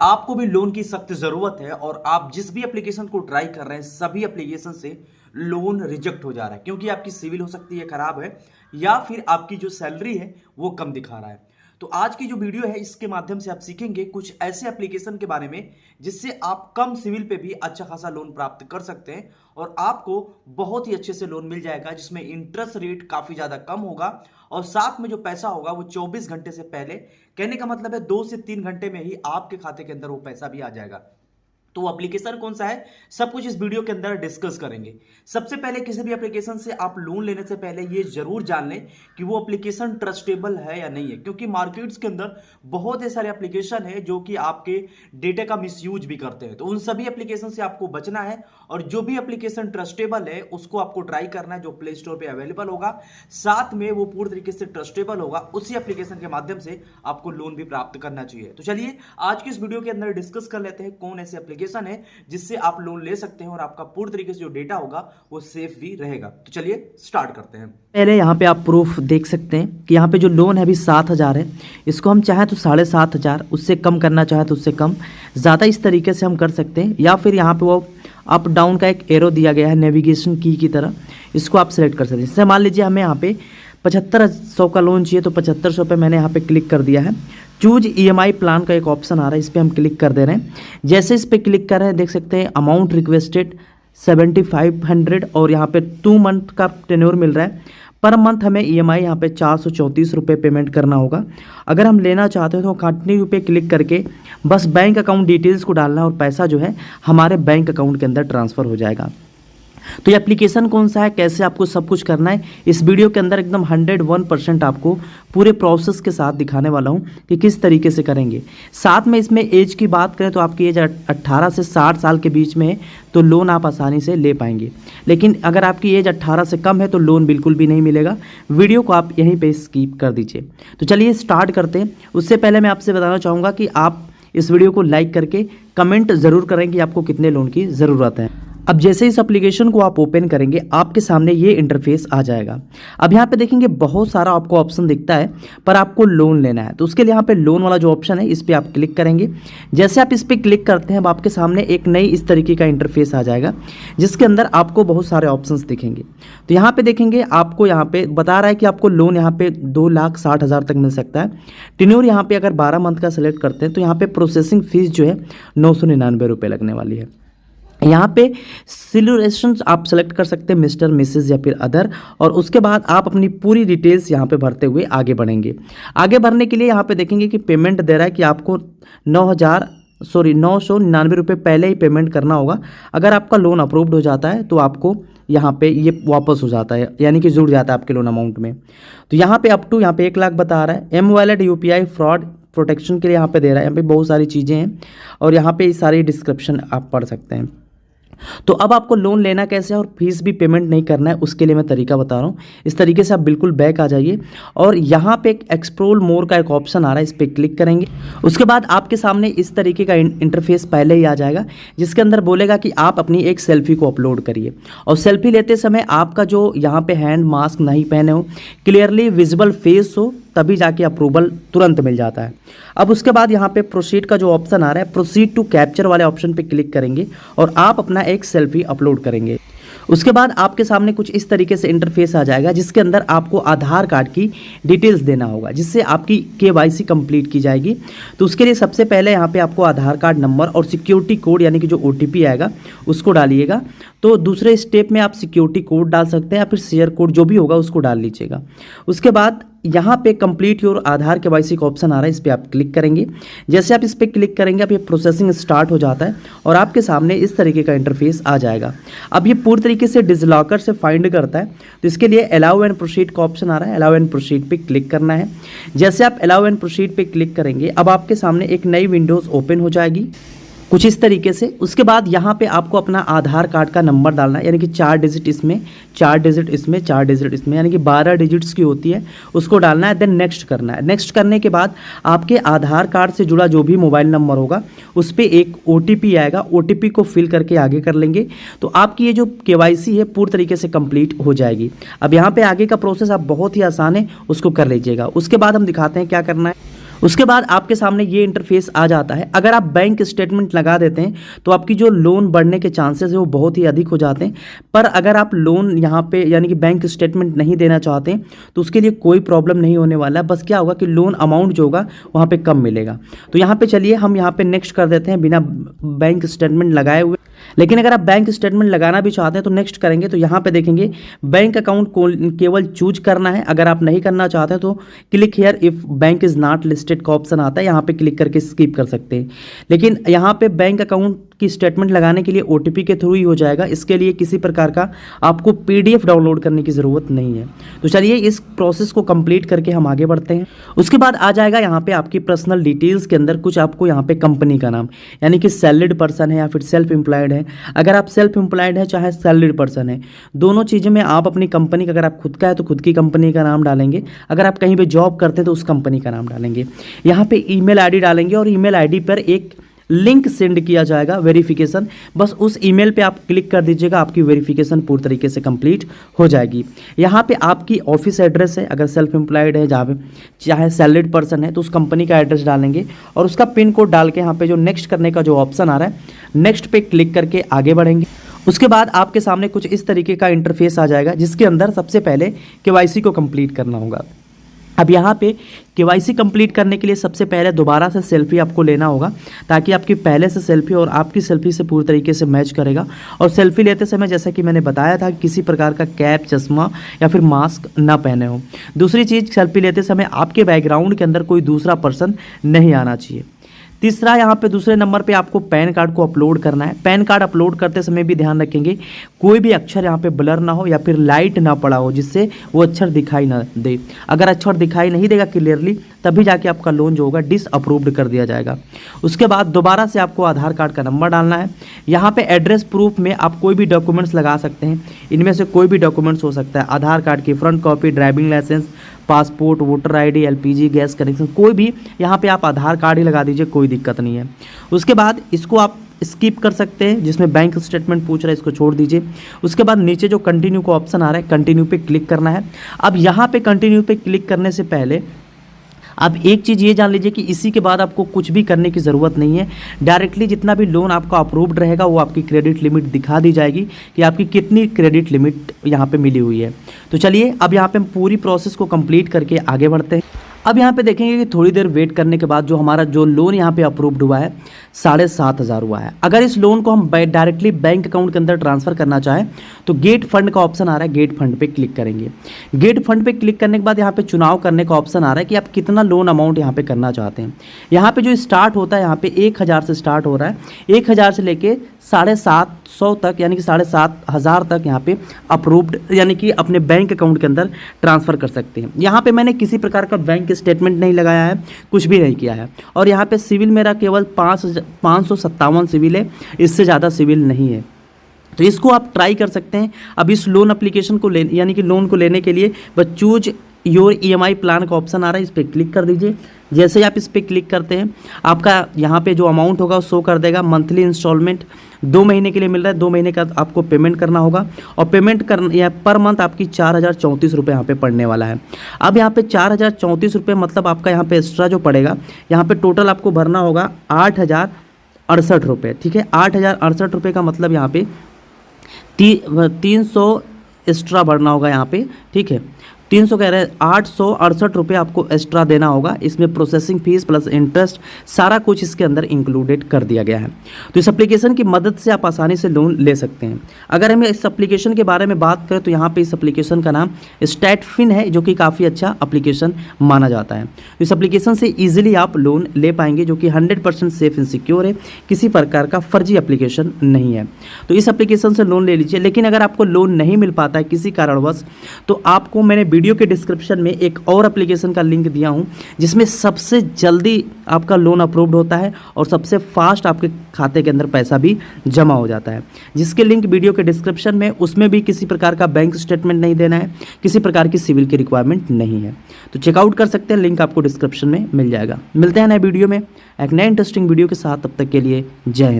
आपको भी लोन की सख्त जरूरत है और आप जिस भी एप्लीकेशन को ट्राई कर रहे हैं सभी एप्लीकेशन से लोन रिजेक्ट हो जा रहा है क्योंकि आपकी सिविल हो सकती है खराब है या फिर आपकी जो सैलरी है वो कम दिखा रहा है। तो आज की जो वीडियो है इसके माध्यम से आप सीखेंगे कुछ ऐसे एप्लीकेशन के बारे में जिससे आप कम सिविल पे भी अच्छा खासा लोन प्राप्त कर सकते हैं और आपको बहुत ही अच्छे से लोन मिल जाएगा जिसमें इंटरेस्ट रेट काफी ज्यादा कम होगा और साथ में जो पैसा होगा वो 24 घंटे से पहले, कहने का मतलब है 2 से 3 घंटे में ही आपके खाते के अंदर वो पैसा भी आ जाएगा। तो वो एप्लीकेशन कौन सा है सब कुछ इस वीडियो के अंदर डिस्कस करेंगे। सबसे पहले किसी भी एप्लीकेशन से आप लोन लेने से पहले ये जरूर जान लें कि वो एप्लीकेशन ट्रस्टेबल है या नहीं है, क्योंकि मार्केट्स के अंदर बहुत ही सारे एप्लीकेशन है जो कि आपके डेटा का मिसयूज भी करते हैं। तो उन सभी एप्लीकेशन से आपको बचना है और जो भी एप्लीकेशन ट्रस्टेबल है उसको आपको ट्राई करना है, जो प्ले स्टोर पर अवेलेबल होगा, साथ में वो पूरी तरीके से ट्रस्टेबल होगा, उसी एप्लीकेशन के माध्यम से आपको लोन भी प्राप्त करना चाहिए। तो चलिए आज की इस वीडियो के अंदर डिस्कस कर लेते हैं कौन ऐसे एप्लीकेशन है जिससे आप लोन ले सकते हैं और आपका पूरी तरीके से जो डेटा होगा वो सेफ भी रहेगा। तो चलिए स्टार्ट करते हैं। पहले यहाँ पे आप प्रूफ देख सकते हैं कि यहाँ पे जो लोन है अभी 7,000 है, इसको हम चाहें तो 7,500, उससे कम करना चाहें तो उससे कम, ज़्यादा इस तरीके से हम कर सकते हैं। या फिर यहाँ पे वो अप डाउन का एक एरो दिया गया है नेविगेशन की तरह, इसको आप सेलेक्ट कर सकते हैं। जैसे मान लीजिए हमें यहाँ पे 7500 का लोन चाहिए तो 7500 पे मैंने यहाँ पे क्लिक कर दिया है। चूज ईएमआई प्लान का एक ऑप्शन आ रहा है, इस पर हम क्लिक कर दे रहे हैं। जैसे इस पर क्लिक कर रहे हैं देख सकते हैं अमाउंट रिक्वेस्टेड 7500 और यहाँ पे 2 मंथ का टेन्योर मिल रहा है। पर मंथ हमें ईएमआई यहाँ पे 434 रुपये पेमेंट करना होगा। अगर हम लेना चाहते हैं तो कंटिन्यू पे क्लिक करके बस बैंक अकाउंट डिटेल्स को डालना है और पैसा जो है हमारे बैंक अकाउंट के अंदर ट्रांसफ़र हो जाएगा। तो ये एप्लीकेशन कौन सा है, कैसे आपको सब कुछ करना है, इस वीडियो के अंदर एकदम 101% आपको पूरे प्रोसेस के साथ दिखाने वाला हूँ कि किस तरीके से करेंगे। साथ में इसमें एज की बात करें तो आपकी एज 18 से 60 साल के बीच में है तो लोन आप आसानी से ले पाएंगे, लेकिन अगर आपकी एज 18 से कम है तो लोन बिल्कुल भी नहीं मिलेगा। वीडियो को आप यहीं पे स्किप कर दीजिए। तो चलिए स्टार्ट करते हैं। उससे पहले मैं आपसे बताना चाहूँगा कि आप इस वीडियो को लाइक करके कमेंट ज़रूर करें कि आपको कितने लोन की ज़रूरत है। अब जैसे इस एप्लीकेशन को आप ओपन करेंगे आपके सामने ये इंटरफेस आ जाएगा। अब यहाँ पे देखेंगे बहुत सारा आपको ऑप्शन दिखता है, पर आपको लोन लेना है तो उसके लिए यहाँ पे लोन वाला जो ऑप्शन है इस पर आप क्लिक करेंगे। जैसे आप इस पर क्लिक करते हैं अब आपके सामने एक नई इस तरीके का इंटरफेस आ जाएगा जिसके अंदर आपको बहुत सारे ऑप्शंस दिखेंगे। तो यहाँ पे देखेंगे आपको यहाँ पे बता रहा है कि आपको लोन यहाँ पे 2,60,000 तक मिल सकता है। टेन्योर यहाँ पे अगर 12 मंथ का सेलेक्ट करते हैं तो यहाँ पे प्रोसेसिंग फीस जो है 999 रुपये लगने वाली है। यहाँ पे सिलेक्शन आप सेलेक्ट कर सकते हैं मिस्टर मिसेस या फिर अदर, और उसके बाद आप अपनी पूरी डिटेल्स यहाँ पे भरते हुए आगे बढ़ेंगे। आगे बढ़ने के लिए यहाँ पे देखेंगे कि पेमेंट दे रहा है कि आपको 999 रुपये पहले ही पेमेंट करना होगा। अगर आपका लोन अप्रूव्ड हो जाता है तो आपको यहाँ पे ये वापस हो जाता है, यानी कि जुड़ जाता है आपके लोन अमाउंट में। तो यहाँ पे अप टू यहाँ पे 1 लाख बता रहा है। M wallet UPI fraud protection के लिए यहाँ पे दे रहा है। यहाँ पे बहुत सारी चीज़ें हैं और यहाँ पे सारी डिस्क्रिप्शन आप पढ़ सकते हैं। तो अब आपको लोन लेना कैसे है और फीस भी पेमेंट नहीं करना है उसके लिए मैं तरीका बता रहा हूँ। इस तरीके से आप बिल्कुल बैक आ जाइए और यहाँ पे एक एक्सप्लोर मोर का एक ऑप्शन आ रहा है, इस पर क्लिक करेंगे। उसके बाद आपके सामने इस तरीके का इंटरफेस पहले ही आ जाएगा जिसके अंदर बोलेगा कि आप अपनी एक सेल्फी को अपलोड करिए और सेल्फी लेते समय आपका जो यहाँ पे हैंड मास्क नहीं पहने हो, क्लियरली विजिबल फेस हो, तभी जाके अप्रूवल तुरंत मिल जाता है। अब उसके बाद यहाँ पे प्रोसीड का जो ऑप्शन आ रहा है, प्रोसीड टू कैप्चर वाले ऑप्शन पे क्लिक करेंगे और आप अपना एक सेल्फी अपलोड करेंगे। उसके बाद आपके सामने कुछ इस तरीके से इंटरफेस आ जाएगा जिसके अंदर आपको आधार कार्ड की डिटेल्स देना होगा जिससे आपकी केवाईसी कंप्लीट की जाएगी। तो उसके लिए सबसे पहले यहाँ पे आपको आधार कार्ड नंबर और सिक्योरिटी कोड यानी कि जो ओटीपी आएगा उसको डालिएगा। तो दूसरे स्टेप में आप सिक्योरिटी कोड डाल सकते हैं या फिर शेयर कोड जो भी होगा उसको डाल लीजिएगा। उसके बाद यहाँ पे कंप्लीट योर आधार केवाईसी का ऑप्शन आ रहा है, इस पर आप क्लिक करेंगे। जैसे आप इस पर क्लिक करेंगे अब ये प्रोसेसिंग स्टार्ट हो जाता है और आपके सामने इस तरीके का इंटरफेस आ जाएगा। अब ये पूरी तरीके से डिजिलॉकर से फाइंड करता है तो इसके लिए अलाउ एंड प्रोसीड का ऑप्शन आ रहा है, अलाउ एंड प्रोसीड पे क्लिक करना है। जैसे आप अलाउ एंड प्रोसीड पे क्लिक करेंगे अब आपके सामने एक नई विंडोज़ ओपन हो जाएगी कुछ इस तरीके से। उसके बाद यहाँ पे आपको अपना आधार कार्ड का नंबर डालना है, यानी कि 4 डिजिट इसमें, 4 डिजिट इसमें, 4 डिजिट इसमें, यानी कि 12 डिजिट्स की होती है, उसको डालना है। देन नेक्स्ट करना है। नेक्स्ट करने के बाद आपके आधार कार्ड से जुड़ा जो भी मोबाइल नंबर होगा उस पर एक ओटीपी आएगा, ओटीपी को फिल करके आगे कर लेंगे तो आपकी ये जो केवाईसी है पूरी तरीके से कंप्लीट हो जाएगी। अब यहाँ पर आगे का प्रोसेस आप बहुत ही आसान है, उसको कर लीजिएगा। उसके बाद हम दिखाते हैं क्या करना है। उसके बाद आपके सामने ये इंटरफेस आ जाता है। अगर आप बैंक स्टेटमेंट लगा देते हैं तो आपकी जो लोन बढ़ने के चांसेस है वो बहुत ही अधिक हो जाते हैं। पर अगर आप लोन यहाँ पे यानी कि बैंक स्टेटमेंट नहीं देना चाहते हैं तो उसके लिए कोई प्रॉब्लम नहीं होने वाला है। बस क्या होगा कि लोन अमाउंट जो होगा वहाँ पे कम मिलेगा। तो यहाँ पे चलिए हम यहाँ पे नेक्स्ट कर देते हैं बिना बैंक स्टेटमेंट लगाए हुए। लेकिन अगर आप बैंक स्टेटमेंट लगाना भी चाहते हैं तो नेक्स्ट करेंगे तो यहाँ पे देखेंगे बैंक अकाउंट को केवल चूज करना है। अगर आप नहीं करना चाहते तो click here if bank is not listed का ऑप्शन आता है, यहाँ पे क्लिक करके स्किप कर सकते हैं। लेकिन यहाँ पे बैंक अकाउंट की स्टेटमेंट लगाने के लिए OTP के थ्रू ही हो जाएगा। इसके लिए किसी प्रकार का आपको PDF डाउनलोड करने की ज़रूरत नहीं है। तो चलिए इस प्रोसेस को कंप्लीट करके हम आगे बढ़ते हैं। उसके बाद आ जाएगा यहाँ पे आपकी पर्सनल डिटेल्स के अंदर कुछ आपको यहाँ पे कंपनी का नाम यानी कि सैलरीड पर्सन है या फिर सेल्फ एम्प्लॉयड है। अगर आप सेल्फ एम्प्लॉयड है चाहे सैलरीड पर्सन है, दोनों चीज़ों में आप अपनी कंपनी का, अगर आप खुद का है तो खुद की कंपनी का नाम डालेंगे, अगर आप कहीं पे जॉब करते हैं तो उस कंपनी का नाम डालेंगे। यहाँ पे ईमेल आईडी डालेंगे और ईमेल आईडी पर एक लिंक सेंड किया जाएगा वेरिफिकेशन। बस उस ईमेल पे आप क्लिक कर दीजिएगा, आपकी वेरिफिकेशन पूरी तरीके से कंप्लीट हो जाएगी। यहाँ पे आपकी ऑफिस एड्रेस है, अगर सेल्फ एम्प्लॉयड है जहाँ पे चाहे सैलरीड पर्सन है तो उस कंपनी का एड्रेस डालेंगे और उसका पिन कोड डाल के यहाँ पे जो नेक्स्ट करने का जो ऑप्शन आ रहा है नेक्स्ट पे क्लिक करके आगे बढ़ेंगे। उसके बाद आपके सामने कुछ इस तरीके का इंटरफेस आ जाएगा जिसके अंदर सबसे पहले KYC को कंप्लीट करना होगा। अब यहाँ पे KYC कंप्लीट करने के लिए सबसे पहले दोबारा से सेल्फी आपको लेना होगा ताकि आपकी पहले से सेल्फी और आपकी सेल्फी से पूरी तरीके से मैच करेगा। और सेल्फी लेते समय जैसा कि मैंने बताया था किसी प्रकार का कैप, चश्मा या फिर मास्क ना पहने हो। दूसरी चीज़, सेल्फी लेते समय आपके बैकग्राउंड के अंदर कोई दूसरा पर्सन नहीं आना चाहिए। तीसरा, यहाँ पे दूसरे नंबर पे आपको पैन कार्ड को अपलोड करना है। पैन कार्ड अपलोड करते समय भी ध्यान रखेंगे कोई भी अक्षर यहाँ पे ब्लर ना हो या फिर लाइट ना पड़ा हो जिससे वो अक्षर दिखाई ना दे। अगर अक्षर दिखाई नहीं देगा क्लियरली तभी जाके आपका लोन जो होगा डिसअप्रूव्ड कर दिया जाएगा। उसके बाद दोबारा से आपको आधार कार्ड का नंबर डालना है। यहाँ पे एड्रेस प्रूफ में आप कोई भी डॉक्यूमेंट्स लगा सकते हैं, इनमें से कोई भी डॉक्यूमेंट्स हो सकता है। आधार कार्ड की front copy, driving licence, passport, voter ID, LPG gas connection, कोई भी यहाँ पे आप आधार कार्ड ही लगा दीजिए, कोई दिक्कत नहीं है। उसके बाद इसको आप स्किप कर सकते हैं, जिसमें बैंक स्टेटमेंट पूछ रहा है इसको छोड़ दीजिए। उसके बाद नीचे जो कंटिन्यू का ऑप्शन आ रहा है कंटिन्यू पे क्लिक करना है। अब यहाँ पे कंटिन्यू पे क्लिक करने से पहले आप एक चीज़ ये जान लीजिए कि इसी के बाद आपको कुछ भी करने की ज़रूरत नहीं है। डायरेक्टली जितना भी लोन आपका अप्रूव्ड रहेगा वो आपकी क्रेडिट लिमिट दिखा दी जाएगी कि आपकी कितनी क्रेडिट लिमिट यहाँ पे मिली हुई है। तो चलिए अब यहाँ पे हम पूरी प्रोसेस को कंप्लीट करके आगे बढ़ते हैं। अब यहाँ पे देखेंगे कि थोड़ी देर वेट करने के बाद जो हमारा जो लोन यहाँ पे अप्रूव्ड हुआ है 7,500 हुआ है। अगर इस लोन को हम डायरेक्टली बैंक अकाउंट के अंदर ट्रांसफ़र करना चाहें तो गेट फंड का ऑप्शन आ रहा है, गेट फंड पे क्लिक करेंगे। गेट फंड पे क्लिक करने के बाद यहाँ पे चुनाव करने का ऑप्शन आ रहा है कि आप कितना लोन अमाउंट यहाँ पे करना चाहते हैं। यहाँ पे जो स्टार्ट होता है यहाँ पे 1,000 से स्टार्ट हो रहा है। 1,000 से लेके 750 तक यानी कि 7,500 तक यहाँ पे अप्रूव्ड यानी कि अपने बैंक अकाउंट के अंदर ट्रांसफ़र कर सकते हैं। यहाँ पे मैंने किसी प्रकार का बैंक स्टेटमेंट नहीं लगाया है, कुछ भी नहीं किया है। और यहाँ पे सिविल मेरा केवल 557 सिविल है, इससे ज़्यादा सिविल नहीं है। तो इसको आप ट्राई कर सकते हैं। अब इस लोन एप्लीकेशन को यानी कि लोन को लेने के लिए बस चूज योर EMI प्लान का ऑप्शन आ रहा है, इस पर क्लिक कर दीजिए। जैसे ही आप इस पर क्लिक करते हैं आपका यहाँ पे जो अमाउंट होगा वो शो कर देगा। मंथली इंस्टॉलमेंट 2 महीने के लिए मिल रहा है, 2 महीने का आपको पेमेंट करना होगा और पेमेंट या पर मंथ आपकी 4,034 रुपये यहाँ पे पड़ने वाला है। अब यहाँ पे 4,034 रुपये मतलब आपका यहाँ पे एक्स्ट्रा जो पड़ेगा, यहाँ पे टोटल आपको भरना होगा 8,068 रुपये। ठीक है, 8,068 रुपये का मतलब यहाँ पे 300 एक्स्ट्रा भरना होगा यहाँ पे। ठीक है, 300 कह रहे हैं, 868 रुपये आपको एक्स्ट्रा देना होगा। इसमें प्रोसेसिंग फीस प्लस इंटरेस्ट सारा कुछ इसके अंदर इंक्लूडेड कर दिया गया है। तो इस एप्लीकेशन की मदद से आप आसानी से लोन ले सकते हैं। अगर हम इस एप्लीकेशन के बारे में बात करें तो यहाँ पे इस एप्लीकेशन का नाम स्टैटफिन है, जो कि काफ़ी अच्छा एप्लीकेशन माना जाता है। तो इस एप्लीकेशन से ईजिली आप लोन ले पाएंगे, जो कि 100% सेफ एंड सिक्योर है, किसी प्रकार का फर्जी एप्लीकेशन नहीं है। तो इस एप्लीकेशन से लोन ले लीजिए। लेकिन अगर आपको लोन नहीं मिल पाता है किसी कारणवश तो आपको मैंने वीडियो के डिस्क्रिप्शन में एक और एप्लीकेशन का लिंक दिया हूं जिसमें सबसे जल्दी आपका लोन अप्रूव्ड होता है और सबसे फास्ट आपके खाते के अंदर पैसा भी जमा हो जाता है, जिसके लिंक वीडियो के डिस्क्रिप्शन में। उसमें भी किसी प्रकार का बैंक स्टेटमेंट नहीं देना है, किसी प्रकार की सिविल की रिक्वायरमेंट नहीं है। तो चेकआउट कर सकते हैं, लिंक आपको डिस्क्रिप्शन में मिल जाएगा। मिलते हैं नए वीडियो में एक नए इंटरेस्टिंग वीडियो के साथ, तब तक के लिए जय हिंद।